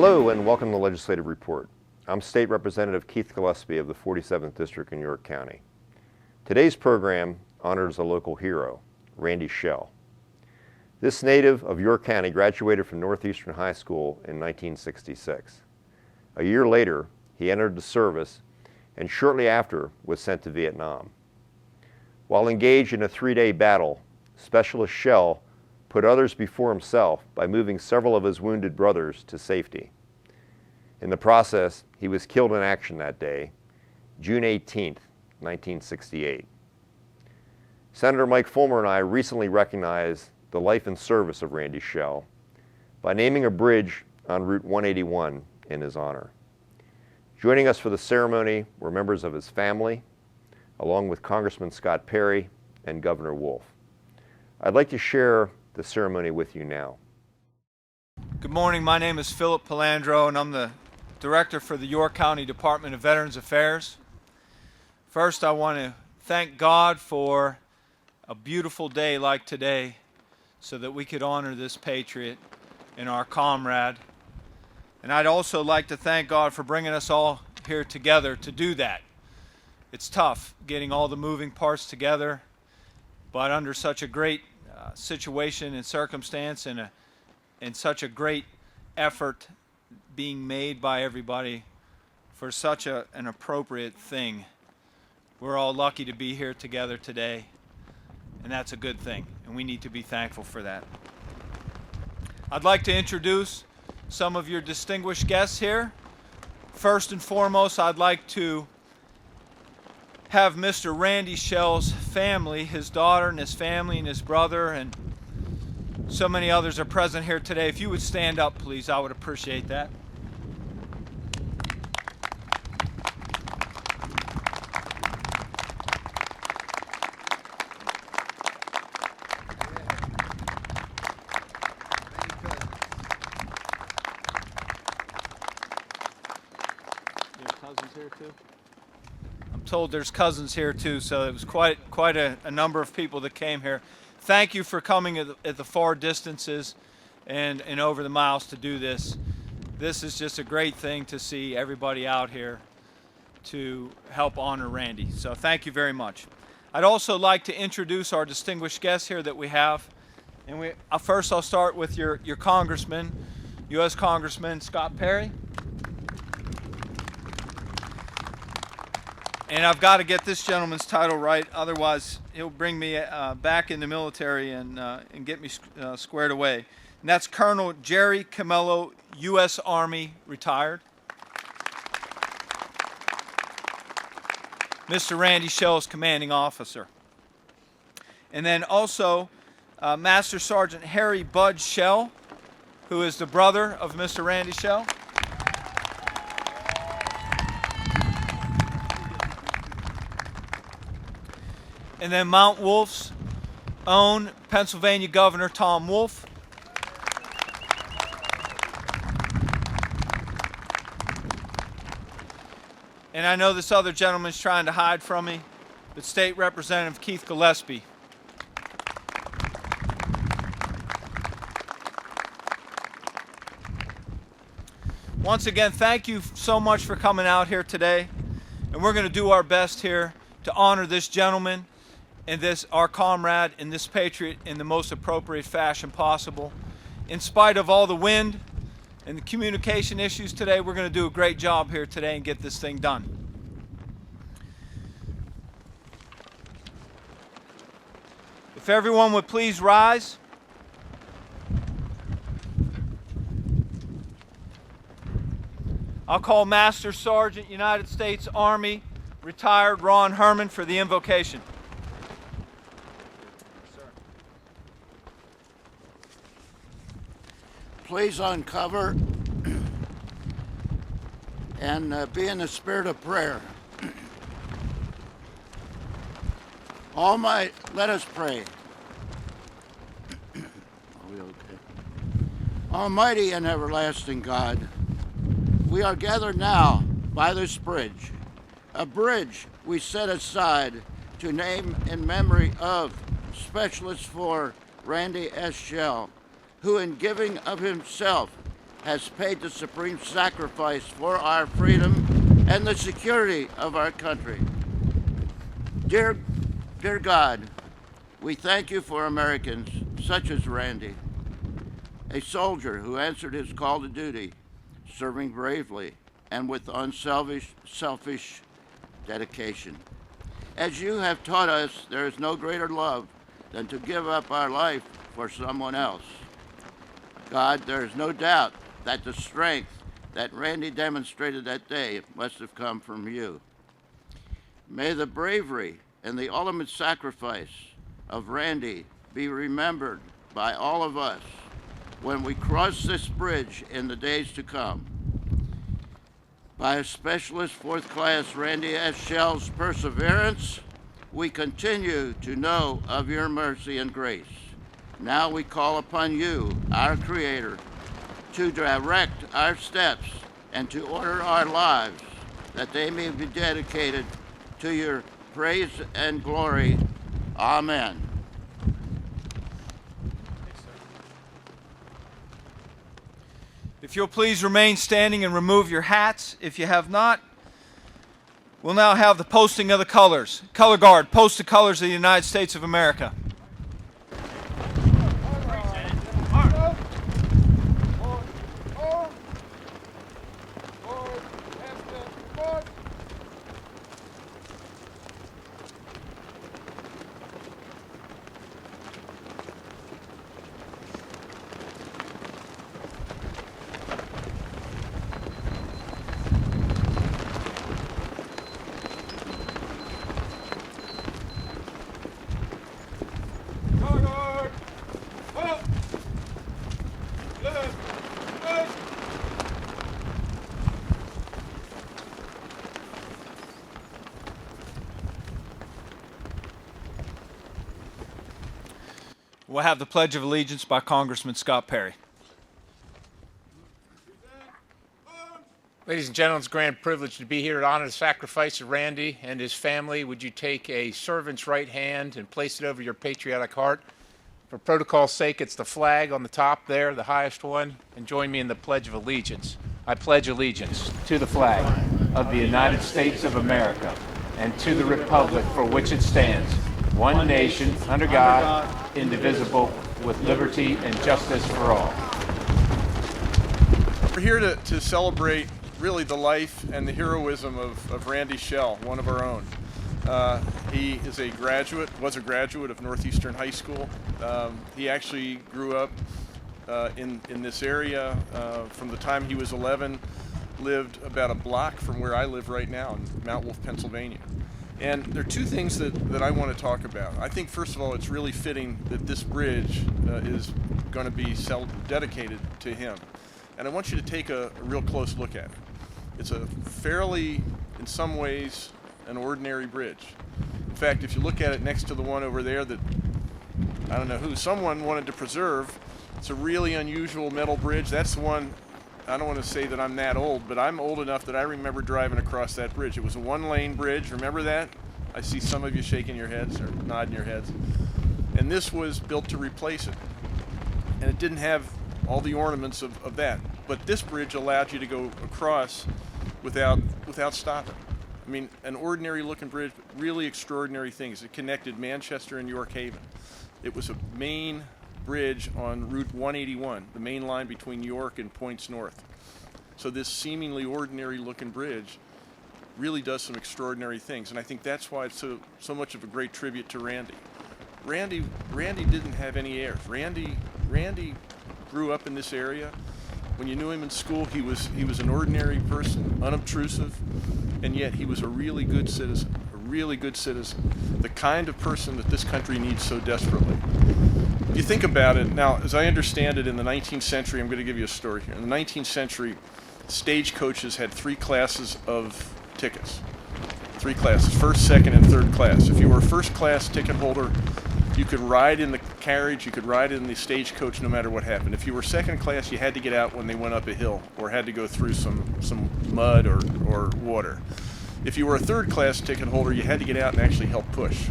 Hello and welcome to the Legislative Report. I'm State Representative Keith Gillespie of the 47th District in York County. Today's program honors a local hero, Randy Schell. This native of York County graduated from Northeastern High School in 1966. A year later, he entered the service and shortly after was sent to Vietnam. While engaged in a 3-day battle, Specialist Schell put others before himself by moving several of his wounded brothers to safety. In the process, he was killed in action that day, June 18, 1968. Senator Mike Fulmer and I recently recognized the life and service of Randy Schell by naming a bridge on Route 181 in his honor. Joining us for the ceremony were members of his family, along with Congressman Scott Perry and Governor Wolf. I'd like to share the ceremony with you now. Good morning, my name is Philip Palandro and I'm the Director for the York County Department of Veterans Affairs. First, I want to thank God for a beautiful day like today so that we could honor this patriot and our comrade. And I'd also like to thank God for bringing us all here together to do that. It's tough getting all the moving parts together, but under such a great situation and circumstance and such a great effort being made by everybody for such an appropriate thing. We're all lucky to be here together today, and that's a good thing, and we need to be thankful for that. I'd like to introduce some of your distinguished guests here. First and foremost, I'd like to have Mr. Randy Schell's family, his daughter and his family and his brother and so many others are present here today. If you would stand up, please, I would appreciate that. Cousins here too? I'm told there's cousins here too, so it was quite a number of people that came here. Thank you for coming at the far distances and over the miles to do this. This is just a great thing to see everybody out here to help honor Randy. So thank you very much. I'd also like to introduce our distinguished guests here that we have. And first I'll start with your congressman, U.S. Congressman Scott Perry. And I've got to get this gentleman's title right, otherwise he'll bring me back in the military and get me squared away. And that's Colonel Jerry Camello, U.S. Army, retired. Mr. Randy Schell's commanding officer. And then also Master Sergeant Harry Bud Schell, who is the brother of Mr. Randy Schell. And then Mount Wolf's own Pennsylvania Governor Tom Wolf. And I know this other gentleman's trying to hide from me, but State Representative Keith Gillespie. Once again, thank you so much for coming out here today. And we're going to do our best here to honor this gentleman and our comrade and this patriot in the most appropriate fashion possible. In spite of all the wind and the communication issues today, we're going to do a great job here today and get this thing done. If everyone would please rise. I'll call Master Sergeant United States Army, retired Ron Herman, for the invocation. Please uncover and be in the spirit of prayer. Let us pray. Are we okay? Almighty and everlasting God, we are gathered now by this bridge, a bridge we set aside to name in memory of Specialist 4 Randy S. Schell, who in giving of himself has paid the supreme sacrifice for our freedom and the security of our country. Dear God, we thank you for Americans such as Randy, a soldier who answered his call to duty, serving bravely and with selfish dedication. As you have taught us, there is no greater love than to give up our life for someone else. God, there is no doubt that the strength that Randy demonstrated that day must have come from you. May the bravery and the ultimate sacrifice of Randy be remembered by all of us when we cross this bridge in the days to come. By a specialist fourth class Randy S. Schell's perseverance, we continue to know of your mercy and grace. Now we call upon you, our Creator, to direct our steps and to order our lives, that they may be dedicated to your praise and glory. Amen. If you'll please remain standing and remove your hats if you have not. We'll now have the posting of the colors. Color Guard, post the colors of the United States of America. We'll have the Pledge of Allegiance by Congressman Scott Perry. Ladies and gentlemen, it's a grand privilege to be here to honor the sacrifice of Randy and his family. Would you take a servant's right hand and place it over your patriotic heart? For protocol's sake, it's the flag on the top there, the highest one, and join me in the Pledge of Allegiance. I pledge allegiance to the flag of the United States of America and to the republic for which it stands, one nation, under God, indivisible, with liberty and justice for all. We're here to celebrate really the life and the heroism of Randy Schell, one of our own. He is was a graduate of Northeastern High School. He actually grew up in this area from the time he was 11, lived about a block from where I live right now in Mount Wolf, Pennsylvania. And there are two things that I want to talk about. I think, first of all, it's really fitting that this bridge is going to be dedicated to him. And I want you to take a real close look at it. It's a fairly, in some ways, an ordinary bridge. In fact, if you look at it next to the one over there that, I don't know who, someone wanted to preserve, it's a really unusual metal bridge. That's the one, I don't want to say that I'm that old, but I'm old enough that I remember driving across that bridge. It was a one-lane bridge, remember that? I see some of you shaking your heads or nodding your heads. And this was built to replace it. And it didn't have all the ornaments of that. But this bridge allowed you to go across without stopping. I mean, an ordinary looking bridge, but really extraordinary things. It connected Manchester and York Haven. It was a main bridge on Route 181, the main line between York and Points North. So this seemingly ordinary looking bridge really does some extraordinary things, and I think that's why it's so much of a great tribute to Randy. Randy didn't have any heirs. Randy grew up in this area. When you knew him in school, he was an ordinary person, unobtrusive, and yet he was a really good citizen, the kind of person that this country needs so desperately. If you think about it, now, as I understand it, in the 19th century, I'm going to give you a story here. In the 19th century, stagecoaches had 3 classes of tickets. 3 classes, first, second, and third class. If you were a first class ticket holder, you could ride in the carriage, you could ride in the stagecoach no matter what happened. If you were second class, you had to get out when they went up a hill or had to go through some mud or water. If you were a third class ticket holder, you had to get out and actually help push.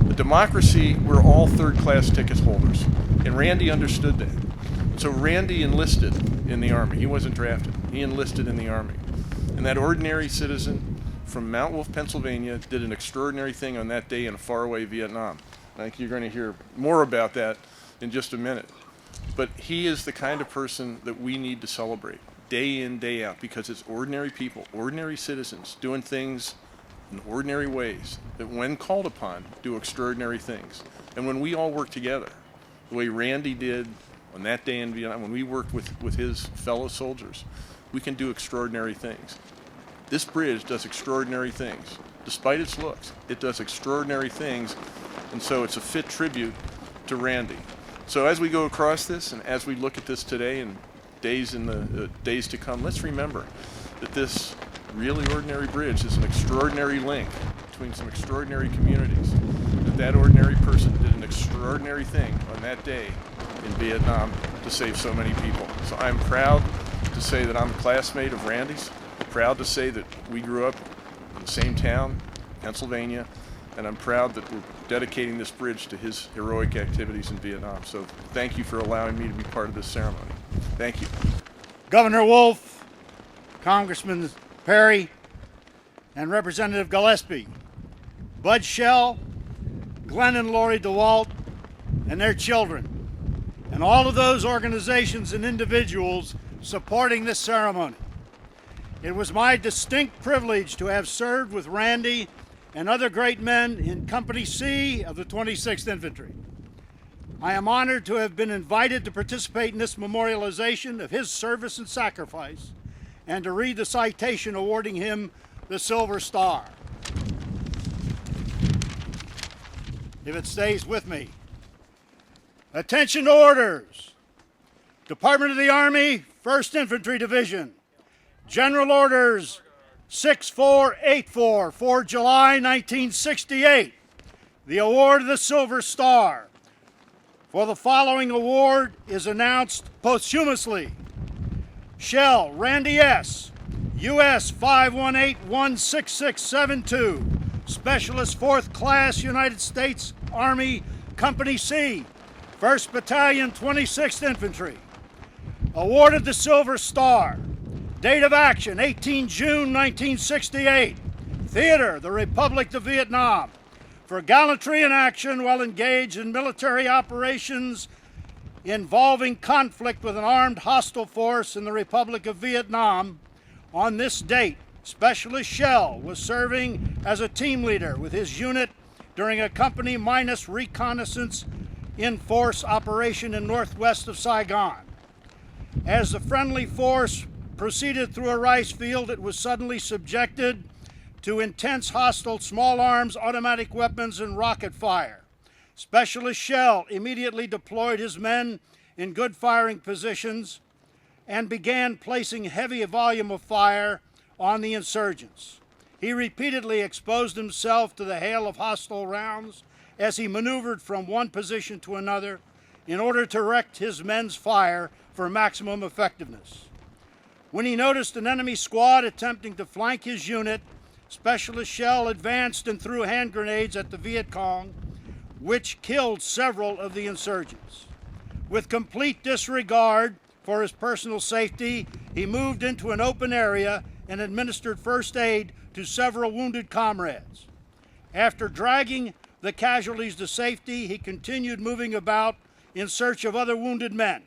The democracy, we're all third class ticket holders. And Randy understood that. So Randy enlisted in the Army. He wasn't drafted. He enlisted in the Army. And that ordinary citizen from Mount Wolf, Pennsylvania, did an extraordinary thing on that day in faraway Vietnam. I think you're going to hear more about that in just a minute. But he is the kind of person that we need to celebrate day in, day out, because it's ordinary people, ordinary citizens doing things in ordinary ways that, when called upon, do extraordinary things. And when we all work together, the way Randy did on that day in Vietnam, when we worked with his fellow soldiers, we can do extraordinary things. This bridge does extraordinary things. Despite its looks, it does extraordinary things, and so it's a fit tribute to Randy. So as we go across this, and as we look at this today and days in the days to come, let's remember that this really ordinary bridge is an extraordinary link between some extraordinary communities, that ordinary person did an extraordinary thing on that day in Vietnam to save so many people. So I'm proud to say that I'm a classmate of Randy's, proud to say that we grew up in the same town, Pennsylvania, and I'm proud that we're dedicating this bridge to his heroic activities in Vietnam. So thank you for allowing me to be part of this ceremony. Thank you. Governor Wolf, Congressman Perry, and Representative Gillespie, Bud Schell, Glenn and Lori DeWalt, and their children, and all of those organizations and individuals supporting this ceremony. It was my distinct privilege to have served with Randy and other great men in Company C of the 26th Infantry. I am honored to have been invited to participate in this memorialization of his service and sacrifice, and to read the citation awarding him the Silver Star. If it stays with me. Attention to orders. Department of the Army, 1st Infantry Division. General Orders 6484 for July 1968. The award of the Silver Star for the following award is announced posthumously. Schell Randy S., U.S. 518-16672, Specialist 4th Class, United States Army, Company C, 1st Battalion, 26th Infantry. Awarded the Silver Star. Date of action, 18 June 1968. Theater, the Republic of Vietnam. For gallantry in action while engaged in military operations involving conflict with an armed hostile force in the Republic of Vietnam. On this date, Specialist Schell was serving as a team leader with his unit during a company minus reconnaissance in-force operation in northwest of Saigon. As the friendly force proceeded through a rice field, it was suddenly subjected to intense hostile small arms, automatic weapons, and rocket fire. Specialist Schell immediately deployed his men in good firing positions and began placing heavy volume of fire on the insurgents. He repeatedly exposed himself to the hail of hostile rounds as he maneuvered from one position to another in order to direct his men's fire for maximum effectiveness. When he noticed an enemy squad attempting to flank his unit, Specialist Schell advanced and threw hand grenades at the Viet Cong, which killed several of the insurgents. With complete disregard for his personal safety, he moved into an open area and administered first aid to several wounded comrades. After dragging the casualties to safety, he continued moving about in search of other wounded men.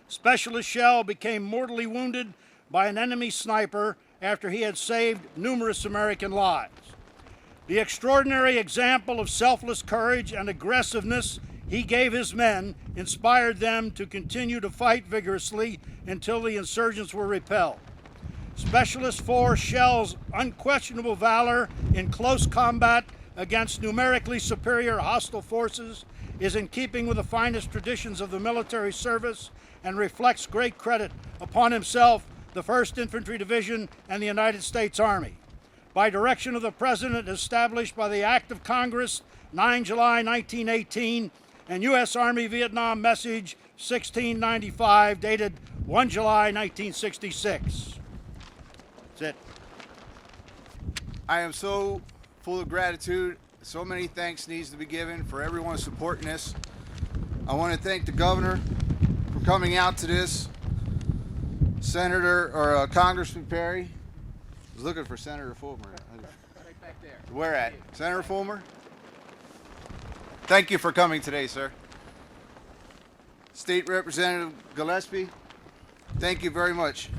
Specialist Schell became mortally wounded by an enemy sniper after he had saved numerous American lives. The extraordinary example of selfless courage and aggressiveness he gave his men inspired them to continue to fight vigorously until the insurgents were repelled. Specialist Force Schell's unquestionable valor in close combat against numerically superior hostile forces is in keeping with the finest traditions of the military service and reflects great credit upon himself, the 1st Infantry Division, and the United States Army. By direction of the President, established by the Act of Congress 9 July 1918 and U.S. Army Vietnam Message 1695 dated 1 July 1966. That's it. I am so full of gratitude. So many thanks needs to be given for everyone supporting this. I want to thank the governor for coming out to this. Senator or Congressman Perry. I was looking for Senator Fulmer. Right back there. Where at? Senator Fulmer? Thank you for coming today, sir. State Representative Gillespie, thank you very much.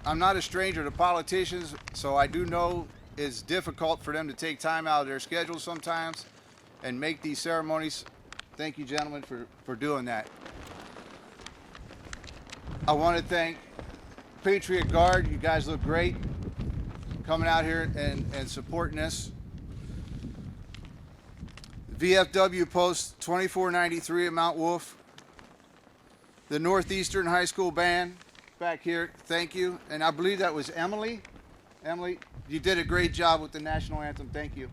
I'm not a stranger to politicians, so I do know it's difficult for them to take time out of their schedule sometimes and make these ceremonies. Thank you, gentlemen, for doing that. I want to thank Patriot Guard. You guys look great coming out here and supporting this. VFW Post 2493 at Mount Wolf. The Northeastern High School Band back here, thank you. And I believe that was Emily. Emily, you did a great job with the national anthem, thank you.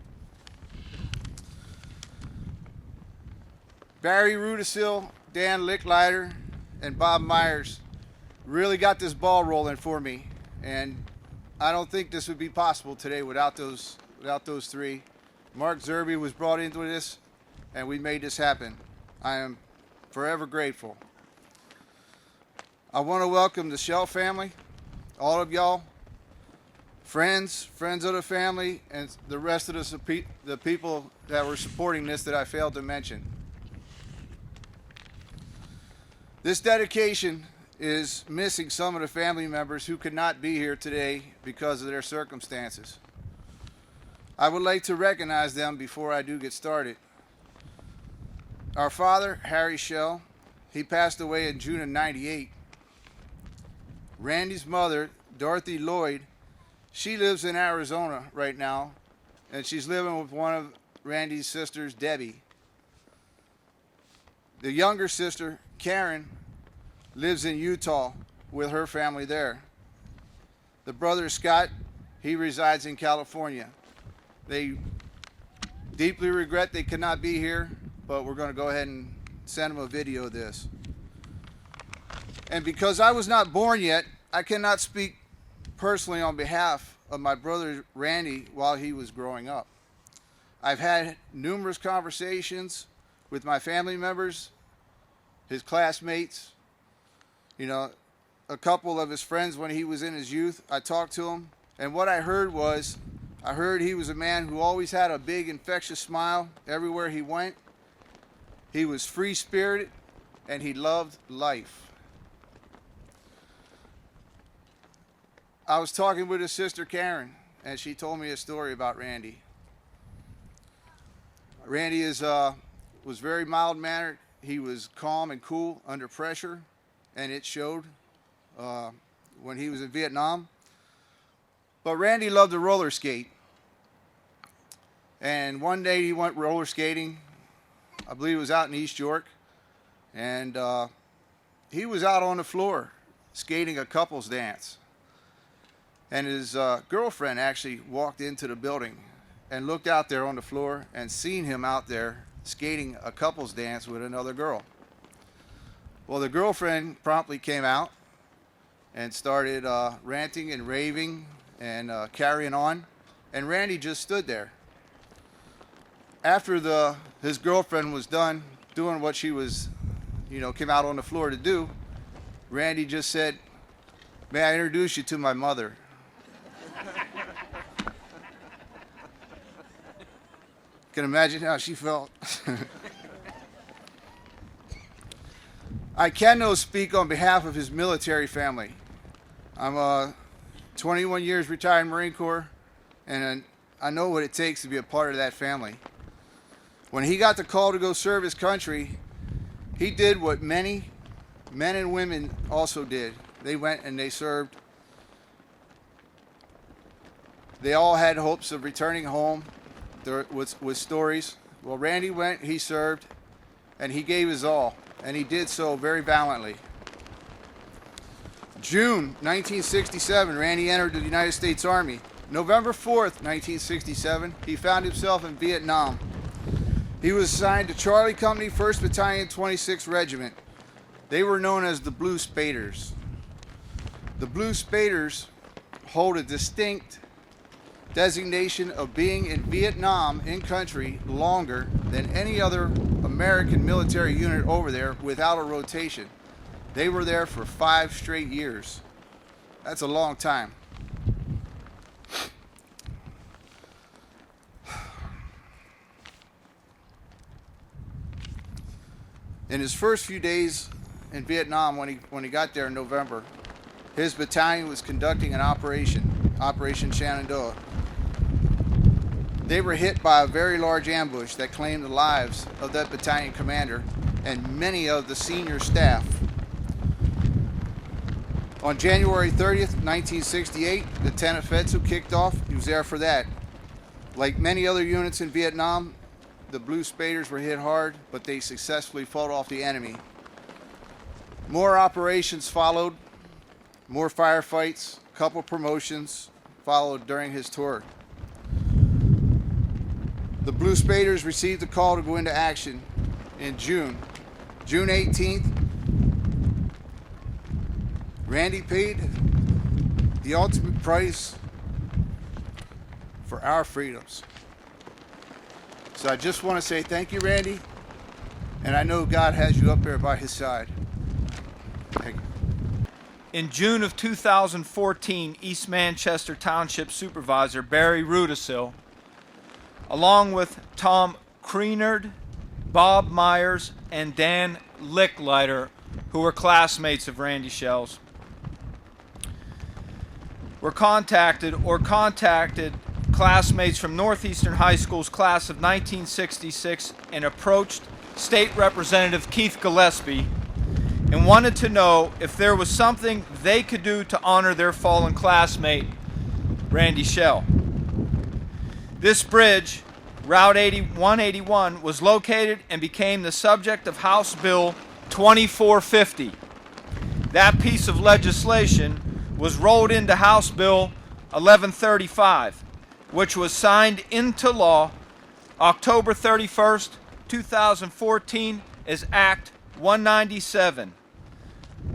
Barry Rudisil, Dan Licklider, and Bob Myers really got this ball rolling for me. And I don't think this would be possible today without those three. Mark Zerby was brought into this, and we made this happen. I am forever grateful. I want to welcome the Schell family, all of y'all, friends of the family, and the rest of the people that were supporting this that I failed to mention. This dedication is missing some of the family members who could not be here today because of their circumstances. I would like to recognize them before I do get started. Our father, Harry Schell, he passed away in June of '98. Randy's mother, Dorothy Lloyd, she lives in Arizona right now, and she's living with one of Randy's sisters, Debbie. The younger sister, Karen, lives in Utah with her family there. The brother, Scott, he resides in California. They deeply regret they could not be here, but we're going to go ahead and send them a video of this. And because I was not born yet, I cannot speak personally on behalf of my brother Randy while he was growing up. I've had numerous conversations with my family members, his classmates, you know, a couple of his friends when he was in his youth. I talked to him, and what I heard he was a man who always had a big infectious smile everywhere he went. He was free-spirited, and he loved life. I was talking with his sister Karen, and she told me a story about Randy. Randy was very mild-mannered. He was calm and cool under pressure, and it showed when he was in Vietnam. But Randy loved to roller skate. And one day he went roller skating. I believe it was out in East York. And he was out on the floor skating a couples dance. And his girlfriend actually walked into the building and looked out there on the floor and seen him out there skating a couples dance with another girl. Well, the girlfriend promptly came out and started ranting and raving and carrying on. And Randy just stood there. After his girlfriend was done doing what she was, came out on the floor to do, Randy just said, "May I introduce you to my mother?" Can imagine how she felt. I cannot speak on behalf of his military family. I'm 21 years retired Marine Corps, and I know what it takes to be a part of that family. When he got the call to go serve his country, he did what many men and women also did. They went and they served. They all had hopes of returning home with stories. Well, Randy went, he served, and he gave his all, and he did so very valiantly. June 1967, Randy entered the United States Army. November 4th, 1967, he found himself in Vietnam. He was assigned to Charlie Company, 1st Battalion, 26th Regiment. They were known as the Blue Spaders. The Blue Spaders hold a distinct designation of being in Vietnam in country longer than any other American military unit over there without a rotation. They were there for 5 straight years. That's a long time. In his first few days in Vietnam, when he got there in November, his battalion was conducting an Operation Shenandoah. They were hit by a very large ambush that claimed the lives of that battalion commander and many of the senior staff. On January 30th, 1968, Lieutenant Fetsu kicked off. He was there for that. Like many other units in Vietnam, the Blue Spaders were hit hard, but they successfully fought off the enemy. More operations followed, more firefights, a couple promotions followed during his tour. The Blue Spaders received a call to go into action in June 18th. Randy paid the ultimate price for our freedoms. So I just want to say thank you, Randy, and I know God has you up there by his side. Thank you. In June of 2014, East Manchester Township Supervisor Barry Rudisil, along with Tom Kreenard, Bob Myers, and Dan Licklider, who were classmates of Randy Schell's, were contacted classmates from Northeastern High School's class of 1966 and approached State Representative Keith Gillespie and wanted to know if there was something they could do to honor their fallen classmate, Randy Schell. This bridge, Route 181, was located and became the subject of House Bill 2450. That piece of legislation was rolled into House Bill 1135, which was signed into law October 31st, 2014 as Act 197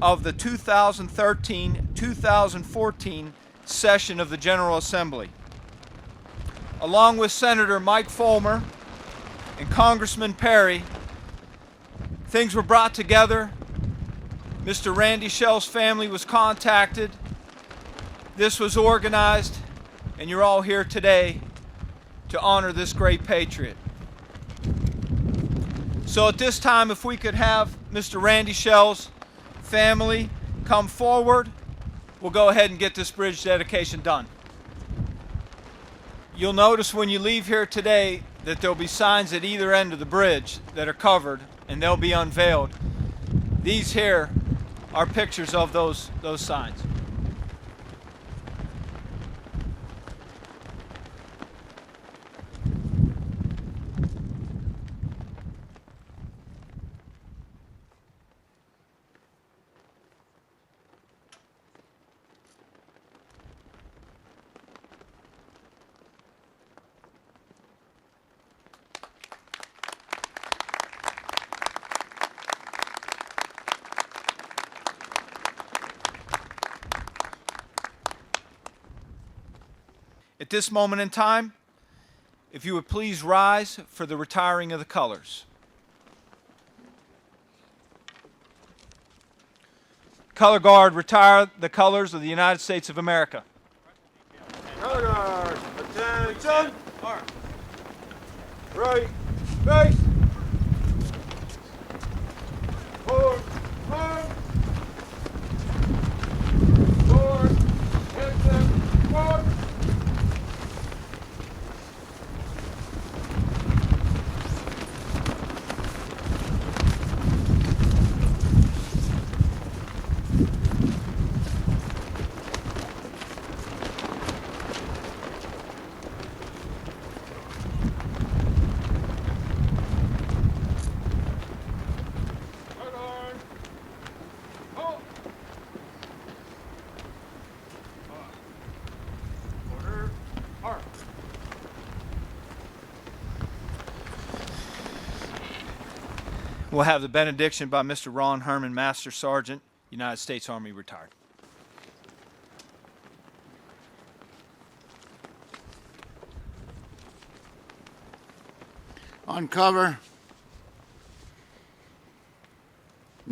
of the 2013-2014 session of the General Assembly. Along with Senator Mike Fulmer and Congressman Perry, things were brought together. Mr. Randy Schell's family was contacted. This was organized, and you're all here today to honor this great patriot. So at this time, if we could have Mr. Randy Schell's family come forward, we'll go ahead and get this bridge dedication done. You'll notice when you leave here today that there'll be signs at either end of the bridge that are covered, and they'll be unveiled. These here are pictures of those signs. At this moment in time, if you would please rise for the retiring of the colors. Color Guard, retire the colors of the United States of America. Color Guard, attention! Right, face! Forward, arm! Forward, hit them, forward! We'll have the benediction by Mr. Ron Herman, Master Sergeant, United States Army, retired. On cover,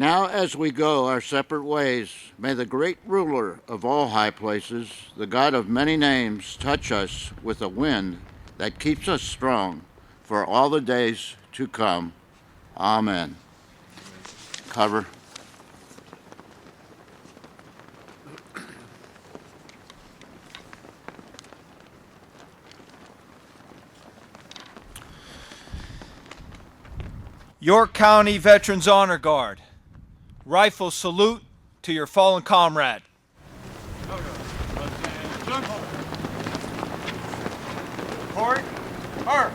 Now as we go our separate ways, may the great ruler of all high places, the God of many names, touch us with a wind that keeps us strong for all the days to come. Amen. Cover. York County Veterans Honor Guard. Rifle salute to your fallen comrade. Report. Arm.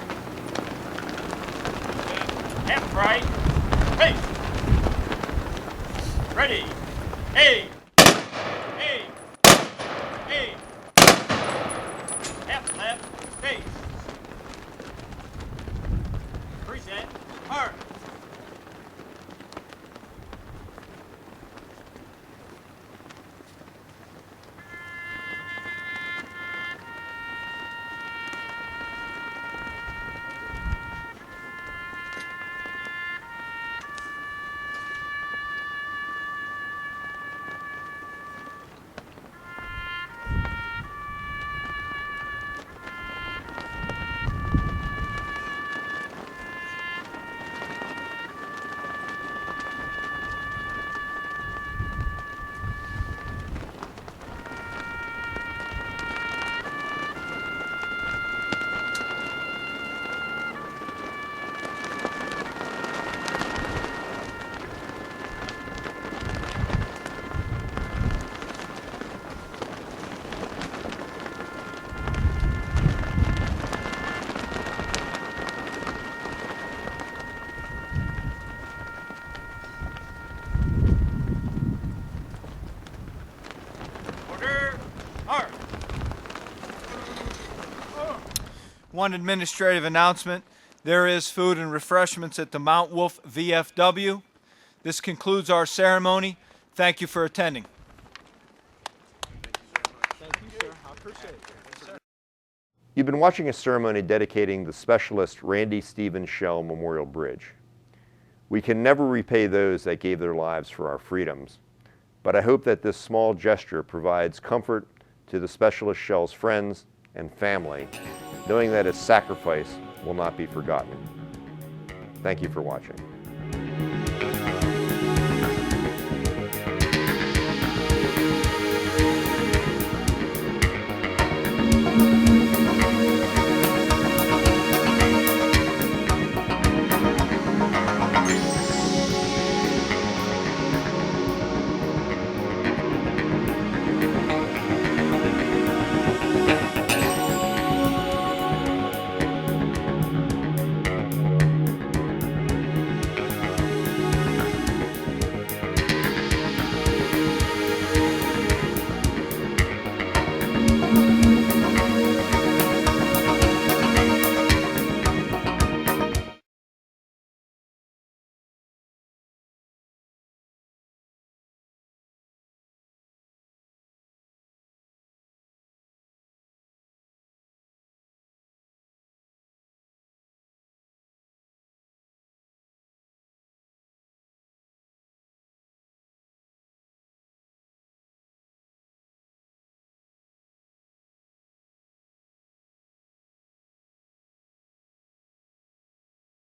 Left, right. Hey. Ready. Hey. Hey. Hey. Left. Face. Reset. Arm. One administrative announcement. There is food and refreshments at the Mount Wolf VFW. This concludes our ceremony. Thank you for attending. Thank you, sir. I appreciate it. You've been watching a ceremony dedicating the Specialist Randy Stephen Schell Memorial Bridge. We can never repay those that gave their lives for our freedoms, but I hope that this small gesture provides comfort to the Specialist Schell's friends and family, knowing that his sacrifice will not be forgotten. Thank you for watching.